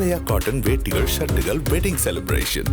ஆலயா cotton வேட்டிகள் ஷர்ட்டுகள் wedding celebration.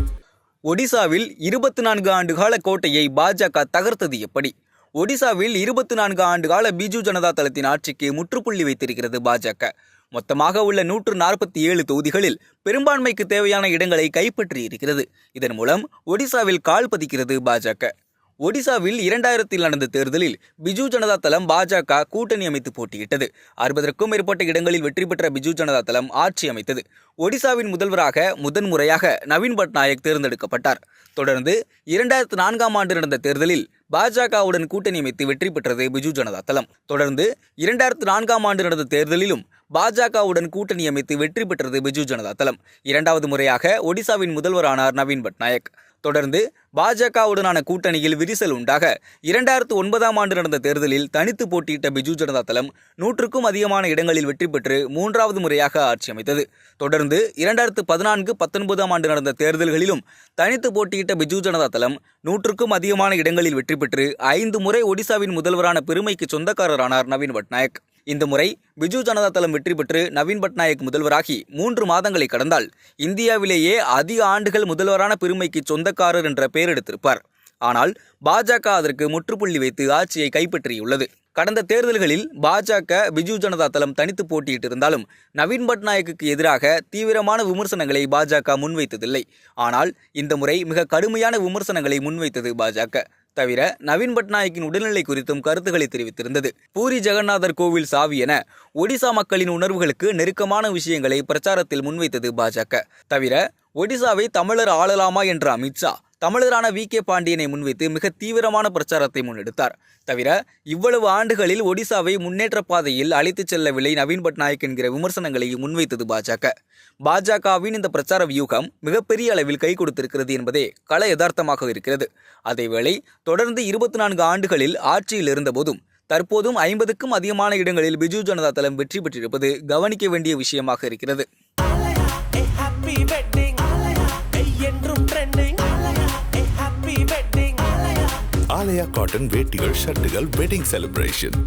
ஒடிசாவில் 24 ஆண்டுகால கோட்டையை பாஜக தகர்த்தது எப்படி? ஒடிசாவில் 24 ஆண்டுகால பிஜு ஜனதா தளத்தின் ஆட்சிக்கு முற்றுப்புள்ளி வைத்திருக்கிறது பாஜக. மொத்தமாக உள்ள 147 தொகுதிகளில் பெரும்பான்மைக்கு தேவையான இடங்களை கைப்பற்றி இருக்கிறது. இதன் மூலம் ஒடிசாவில் கால் பதிக்கிறது பாஜக. ஒடிசாவில் 2000 நடந்த தேர்தலில் பிஜு ஜனதா தளம் பாஜக கூட்டணி அமைத்து போட்டியிட்டது. 60க்கும் மேற்பட்ட இடங்களில் வெற்றி பெற்ற பிஜு ஜனதா தளம் ஆட்சி அமைத்தது. ஒடிசாவின் முதல்வராக முதன்முறையாக நவீன் பட்நாயக் தேர்ந்தெடுக்கப்பட்டார். தொடர்ந்து 2004ஆம் ஆண்டு நடந்த தேர்தலில் பாஜகவுடன் கூட்டணி அமைத்து வெற்றி பெற்றது பிஜு ஜனதா தளம். தொடர்ந்து 2004ஆம் ஆண்டு நடந்த தேர்தலிலும் பாஜகவுடன் கூட்டணி அமைத்து வெற்றி பெற்றது பிஜு ஜனதா தளம். 2வது முறையாக ஒடிசாவின் முதல்வரானார் நவீன் பட்நாயக். தொடர்ந்து பாஜகவுடனான கூட்டணியில் விரிசல் உண்டாக 2009ஆம் ஆண்டு நடந்த தேர்தலில் தனித்து போட்டியிட்ட பிஜு ஜனதா தளம் 100க்கும் அதிகமான இடங்களில் வெற்றி பெற்று 3வது முறையாக ஆட்சி அமைத்தது. தொடர்ந்து 2014-19ஆம் ஆண்டு நடந்த தேர்தல்களிலும் தனித்து போட்டியிட்ட பிஜு ஜனதா தளம் 100க்கும் அதிகமான இடங்களில் வெற்றி பெற்று 5 முறை ஒடிசாவின் முதல்வரான பெருமைக்கு சொந்தக்காரரானார் நவீன் பட்நாயக். இந்த முறை பிஜு ஜனதா தளம் வெற்றி பெற்று நவீன் பட்நாயக் முதல்வராகி 3 மாதங்களை கடந்தால் இந்தியாவிலேயே அதிக ஆண்டுகள் முதல்வரான பெருமைக்கு சொந்தக்காரர் என்ற பெயர் எடுத்திருப்பார். ஆனால் பாஜக அதற்கு முற்றுப்புள்ளி வைத்து ஆட்சியை கைப்பற்றியுள்ளது. கடந்த தேர்தல்களில் பாஜக பிஜு ஜனதா தளம் தனித்து போட்டியிட்டிருந்தாலும் நவீன் பட்நாயக்குக்கு எதிராக தீவிரமான விமர்சனங்களை பாஜக முன்வைத்ததில்லை. ஆனால் இந்த முறை மிக கடுமையான விமர்சனங்களை முன்வைத்தது பாஜக. தவிர நவீன் பட்நாயக்கின் உடல்நிலை குறித்தும் கருத்துக்களை தெரிவித்திருந்தது. பூரி ஜெகநாதர் கோவில் சாவி என ஒடிசா மக்களின் உணர்வுகளுக்கு நெருக்கமான விஷயங்களை பிரச்சாரத்தில் முன்வைத்தது பாஜக. தவிர ஒடிசாவை தமிழர் ஆளலாமா என்ற அமித்ஷா தமிழரான வி.கே. பாண்டியனை முன்வைத்து மிக தீவிரமான பிரச்சாரத்தை முன்னெடுத்தார். தவிர இவ்வளவு ஆண்டுகளில் ஒடிசாவை முன்னேற்ற பாதையில் அழைத்துச் செல்லவில்லை நவீன் பட்நாயக் என்கிற விமர்சனங்களை முன்வைத்தது பாஜக. பாஜகவின் இந்த பிரச்சார வியூகம் மிகப்பெரிய அளவில் கை கொடுத்திருக்கிறது என்பதே கள யதார்த்தமாக இருக்கிறது. அதேவேளை தொடர்ந்து 24 ஆண்டுகளில் ஆட்சியில் இருந்தபோதும் தற்போதும் 50க்கும் அதிகமான இடங்களில் பிஜு ஜனதா தளம் வெற்றி பெற்றிருப்பது கவனிக்க வேண்டிய விஷயமாக இருக்கிறது. ஆலயா காட்டன் வேட்டிகள் ஷர்ட்டுகள் வெட்டிங் செலிப்ரேஷன்.